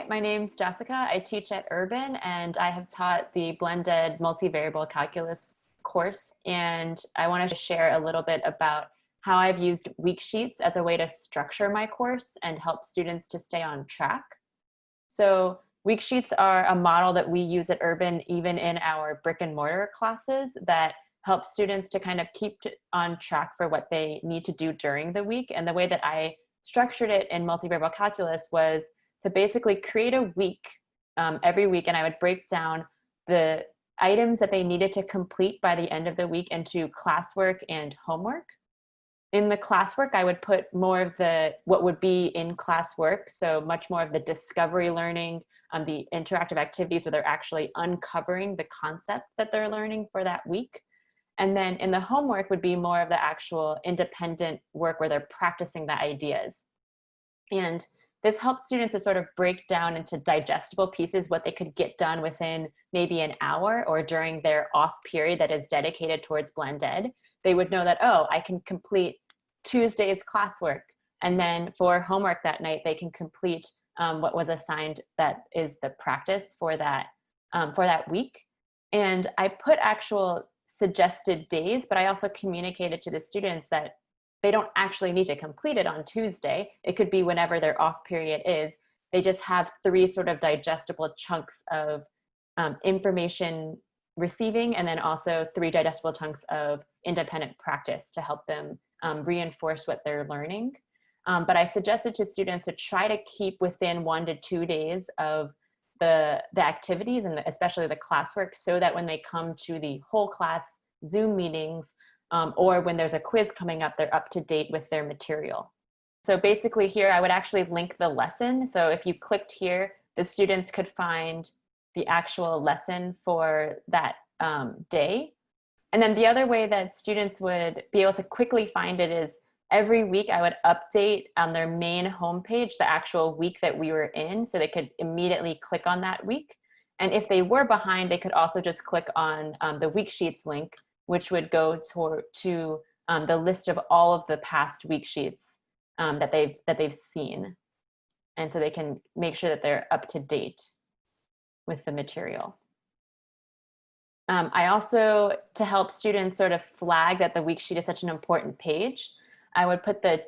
my name's Jessica. I teach at Urban and I have taught the blended multivariable calculus course. And I wanted to share a little bit about how I've used week sheets as a way to structure my course and help students to stay on track. So week sheets are a model that we use at Urban even in our brick and mortar classes that help students to kind of keep on track for what they need to do during the week. And the way that I structured it in multivariable calculus was to basically create a week every week, and I would break down the items that they needed to complete by the end of the week into classwork and homework. In the classwork, I would put more of what would be in classwork, so much more of the discovery learning, the interactive activities where they're actually uncovering the concept that they're learning for that week. And then in the homework would be more of the actual independent work where they're practicing the ideas. And this helped students to sort of break down into digestible pieces what they could get done within maybe an hour or during their off period that is dedicated towards blend ed. They would know that, oh, I can complete Tuesday's classwork. And then for homework that night, they can complete what was assigned that is the practice for that week. And I put actual suggested days, but I also communicated to the students that they don't actually need to complete it on Tuesday. It could be whenever their off period is. They just have 3 sort of digestible chunks of information receiving, and then also 3 digestible chunks of independent practice to help them reinforce what they're learning. But I suggested to students to try to keep within 1 to 2 days of the activities and especially the classwork, so that when they come to the whole class Zoom meetings, or when there's a quiz coming up, they're up to date with their material. So basically here, I would actually link the lesson. So if you clicked here, the students could find the actual lesson for that day. And then the other way that students would be able to quickly find it is every week I would update on their main homepage the actual week that we were in, so they could immediately click on that week. And if they were behind, they could also just click on the week sheets link, which would go to the list of all of the past week sheets that they've seen. And so they can make sure that they're up to date with the material. I also, to help students sort of flag that the week sheet is such an important page, I would put the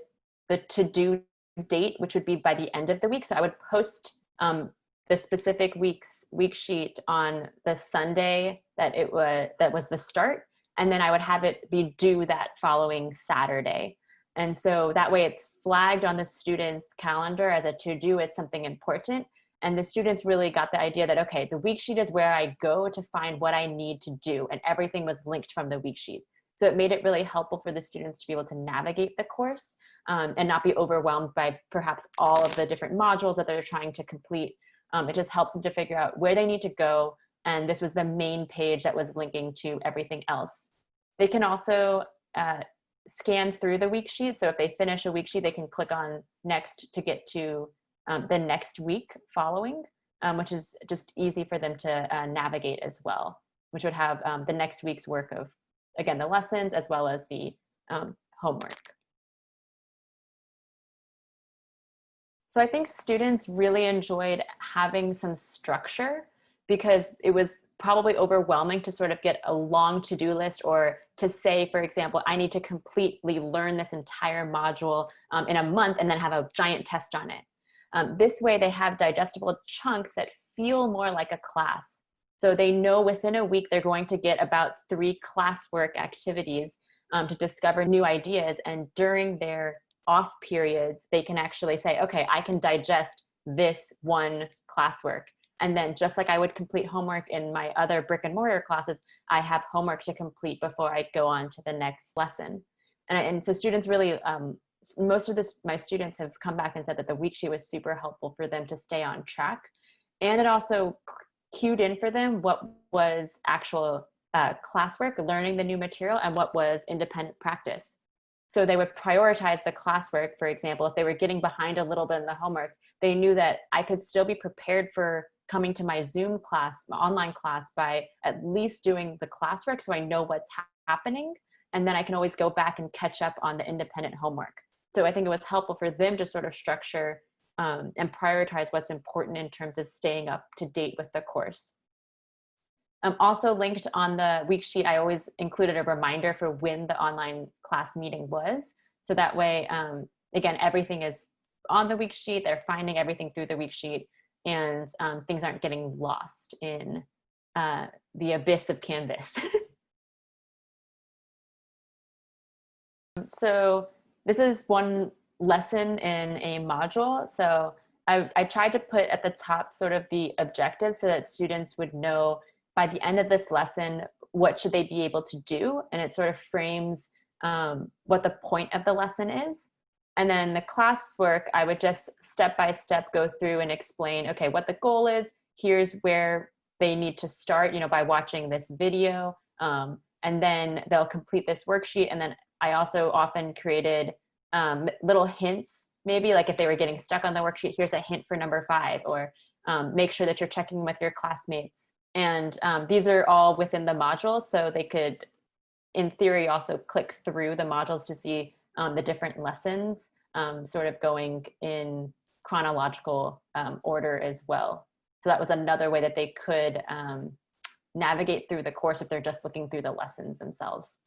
to-do date, which would be by the end of the week. So I would post the specific week sheet on the Sunday that was the start. And then I would have it be due that following Saturday. And so that way it's flagged on the student's calendar as a to-do, it's something important. And the students really got the idea that, okay, the week sheet is where I go to find what I need to do. And everything was linked from the week sheet. So it made it really helpful for the students to be able to navigate the course and not be overwhelmed by perhaps all of the different modules that they're trying to complete. It just helps them to figure out where they need to go. And this was the main page that was linking to everything else. They can also scan through the week sheet. So if they finish a week sheet, they can click on next to get to the next week following, which is just easy for them to navigate as well, which would have the next week's work of, again, the lessons as well as the homework. So I think students really enjoyed having some structure because it was probably overwhelming to sort of get a long to-do list or to say, for example, I need to completely learn this entire module in a month and then have a giant test on it. This way they have digestible chunks that feel more like a class. So they know within a week they're going to get about 3 classwork activities to discover new ideas. And during their off periods, they can actually say, okay, I can digest this one classwork. And then just like I would complete homework in my other brick and mortar classes, I have homework to complete before I go on to the next lesson. And so students really, most of my students have come back and said that the week sheet was super helpful for them to stay on track. And it also cued in for them what was actual classwork, learning the new material, and what was independent practice. So they would prioritize the classwork, for example. If they were getting behind a little bit in the homework, they knew that I could still be prepared for coming to my Zoom class, my online class, by at least doing the classwork so I know what's happening. And then I can always go back and catch up on the independent homework. So I think it was helpful for them to sort of structure and prioritize what's important in terms of staying up to date with the course. Also linked on the week sheet, I always included a reminder for when the online class meeting was. So that way, again, everything is on the week sheet. They're finding everything through the week sheet, and things aren't getting lost in the abyss of Canvas. So this is one lesson in a module. So I tried to put at the top sort of the objectives so that students would know by the end of this lesson, what should they be able to do? And it sort of frames what the point of the lesson is. And then the classwork, I would just step by step go through and explain, okay, what the goal is. Here's where they need to start, by watching this video. And then they'll complete this worksheet. And then I also often created little hints, maybe like if they were getting stuck on the worksheet, here's a hint for number 5, or make sure that you're checking with your classmates. And these are all within the modules, so they could, in theory, also click through the modules to see the different lessons, sort of going in chronological order as well. So that was another way that they could navigate through the course if they're just looking through the lessons themselves.